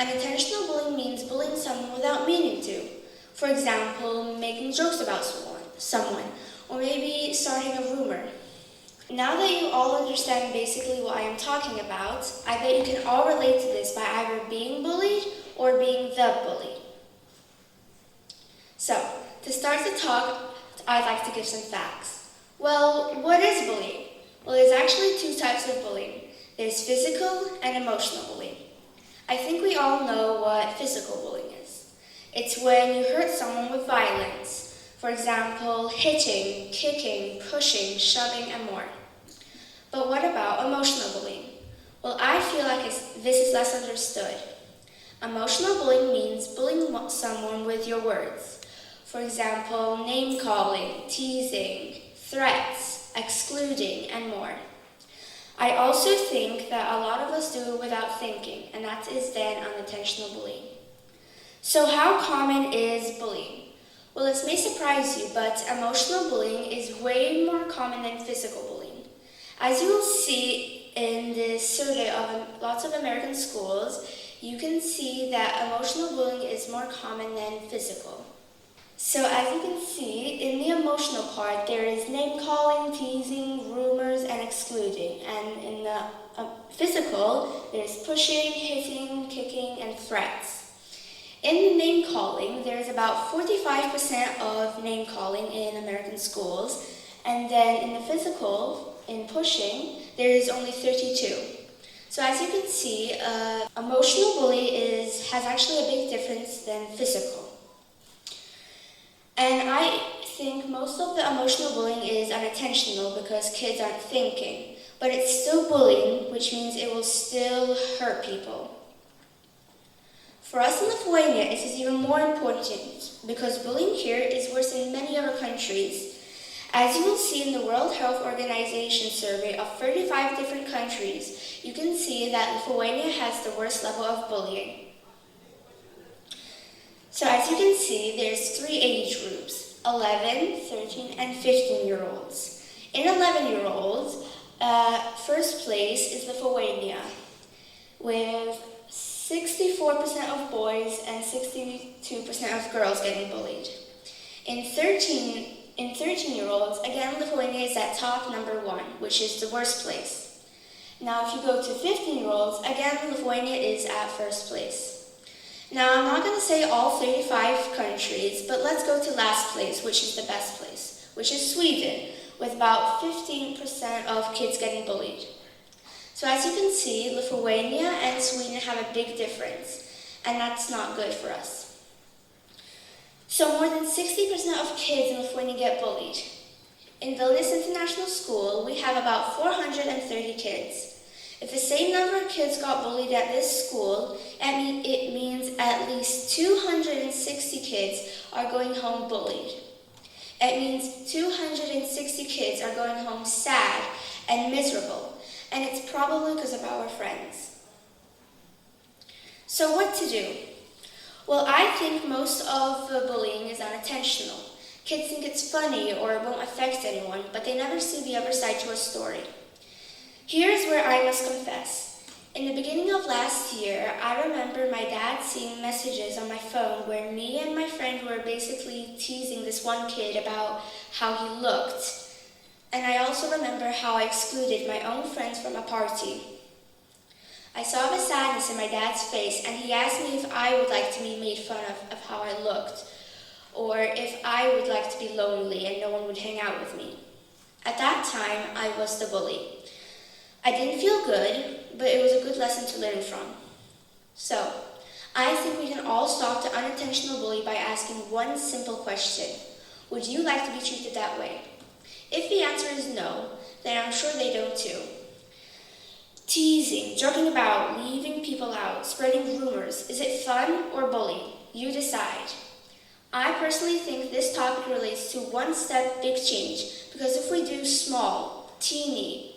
Unintentional bullying means bullying someone without meaning to. For example, making jokes about someone, or maybe starting a rumor. Now that you all understand basically what I am talking about, I bet you can all relate to this by either being bullied or being the bully. So, to start the talk, I'd like to give some facts. Well, what is bullying? Well, there's actually two types of bullying. There's physical and emotional bullying. I think we all know what physical bullying is. It's when you hurt someone with violence. For example, hitting, kicking, pushing, shoving, and more. But what about emotional bullying? Well, I feel like this is less understood. Emotional bullying means bullying someone with your words. For example, name-calling, teasing, threats, excluding, and more. I also think that a lot of us do it without thinking, and that is then unintentional bullying. So how common is bullying? Well, this may surprise you, but emotional bullying is way more common than physical bullying. As you will see in this survey of lots of American schools, you can see that emotional bullying is more common than physical. So as you can see, in the emotional part, there is name-calling, teasing, rumors, and excluding. And in the physical, there's pushing, hitting, kicking, and threats. In the name-calling, there's about 45% of name-calling in American schools. And then in the physical, in pushing, there is only 32. So as you can see, emotional bullying has actually a big difference than physical. And I think most of the emotional bullying is unintentional because kids aren't thinking. But it's still bullying, which means it will still hurt people. For us in Lithuania, it is even more important because bullying here is worse in many other countries. As you will see in the World Health Organization survey of 35 different countries, you can see that Lithuania has the worst level of bullying. So as you can see, there's 3 age groups, 11, 13, and 15-year-olds. In 11-year-olds, first place is Lithuania, with 64% of boys and 62% of girls getting bullied. In 13-year-olds, again, Lithuania is at top number 1, which is the worst place. Now, if you go to 15-year-olds, again, Lithuania is at first place. Now, I'm not going to say all 35 countries, but let's go to last place, which is the best place, which is Sweden, with about 15% of kids getting bullied. So as you can see, Lithuania and Sweden have a big difference, and that's not good for us. So more than 60% of kids in Lithuania get bullied. In VIS International School, we have about 430 kids. If the same number of kids got bullied at this school, it means at least 260 kids are going home bullied. It means 260 kids are going home sad and miserable, and it's probably because of our friends. So what to do? Well, I think most of the bullying is unintentional. Kids think it's funny or it won't affect anyone, but they never see the other side to a story. Here's where I must confess. In the beginning of last year, I remember my dad seeing messages on my phone where me and my friend were basically teasing this one kid about how he looked. And I also remember how I excluded my own friends from a party. I saw the sadness in my dad's face, and he asked me if I would like to be made fun of how I looked, or if I would like to be lonely and no one would hang out with me. At that time, I was the bully. I didn't feel good, but it was a good lesson to learn from. So, I think we can all stop the unintentional bully by asking one simple question. Would you like to be treated that way? If the answer is no, then I'm sure they don't too. Teasing, joking about, leaving people out, spreading rumors, is it fun or bullying? You decide. I personally think this topic relates to one-step big change, because if we do small, teeny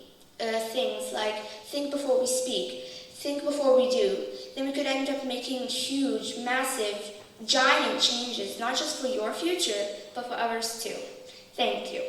things like think before we speak, think before we do, then we could end up making huge, massive, giant changes, not just for your future, but for others too. Thank you.